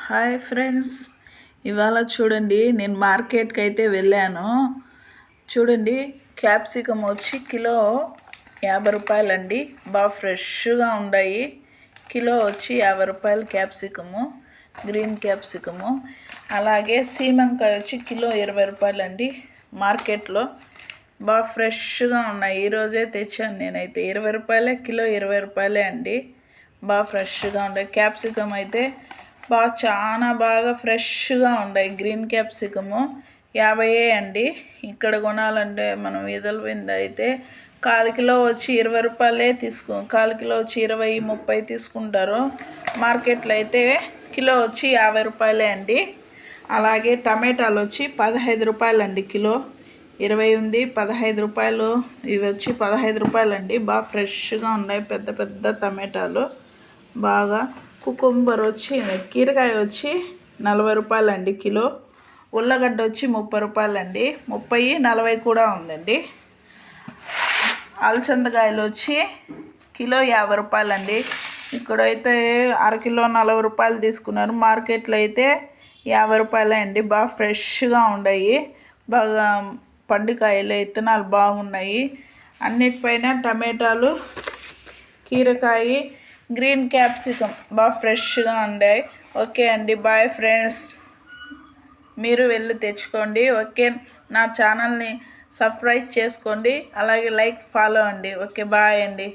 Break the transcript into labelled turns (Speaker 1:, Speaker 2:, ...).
Speaker 1: Hi friends, ఇవాళ చూడండి నేను మార్కెట్కి అయితే వెళ్ళాను. చూడండి క్యాప్సికమ్ వచ్చి కిలో 50 రూపాయలండి. బాగా ఫ్రెష్గా ఉన్నాయి. కిలో వచ్చి 50 రూపాయలు క్యాప్సికము, గ్రీన్ క్యాప్సికము. అలాగే సీమంకాయ వచ్చి కిలో 20 రూపాయలండి. మార్కెట్లో బాగా ఫ్రెష్గా ఉన్నాయి. ఈరోజే తెచ్చాను నేనైతే. 20 రూపాయలే కిలో, 20 రూపాయలే అండి. బాగా ఫ్రెష్గా ఉన్నాయి. క్యాప్సికమ్ అయితే చాలా బాగా ఫ్రెష్గా ఉన్నాయి. గ్రీన్ క్యాప్సికము 50 అండి. ఇక్కడ కొనాలంటే మనం ఈదల వింద అయితే 1/4 కిలో వచ్చి 20 రూపాయలే 1/4 కిలో వచ్చి 20, 30 తీసుకుంటారు. మార్కెట్లో అయితే కిలో వచ్చి 50 రూపాయలే అండి. అలాగే టమాటాలు వచ్చి 15 రూపాయలండి కిలో. 20 ఉంది, 15 రూపాయలు. ఇవి వచ్చి 15 రూపాయలండి. బాగా ఫ్రెష్గా ఉన్నాయి. పెద్ద పెద్ద టమాటాలు బాగా. కుకుంబర్ వచ్చి కీరకాయ వచ్చి 40 రూపాయలండి కిలో. ఉల్లగడ్డ వచ్చి 30 రూపాయలండి. 30, 40 కూడా ఉందండి. అలచందకాయలు వచ్చి కిలో 50 రూపాయలండి. ఇక్కడైతే అరకిలో 40 రూపాయలు తీసుకున్నారు. మార్కెట్లో అయితే 50 రూపాయలే అండి. బాగా ఫ్రెష్గా ఉన్నాయి. బాగా పండుకాయలు విత్తనాలు బాగున్నాయి. అన్నిటిపైన టమాటాలు, కీరకాయ, గ్రీన్ క్యాప్సికమ్ బాగా ఫ్రెష్గా ఉన్నాయి. ఓకే అండి, బాయ్ ఫ్రెండ్స్. మీరు వెళ్ళి తెచ్చుకోండి. ఓకే, నా ఛానల్ని సబ్స్క్రైబ్ చేసుకోండి. అలాగే లైక్, ఫాలో అండి. ఓకే, బాయ్ అండి.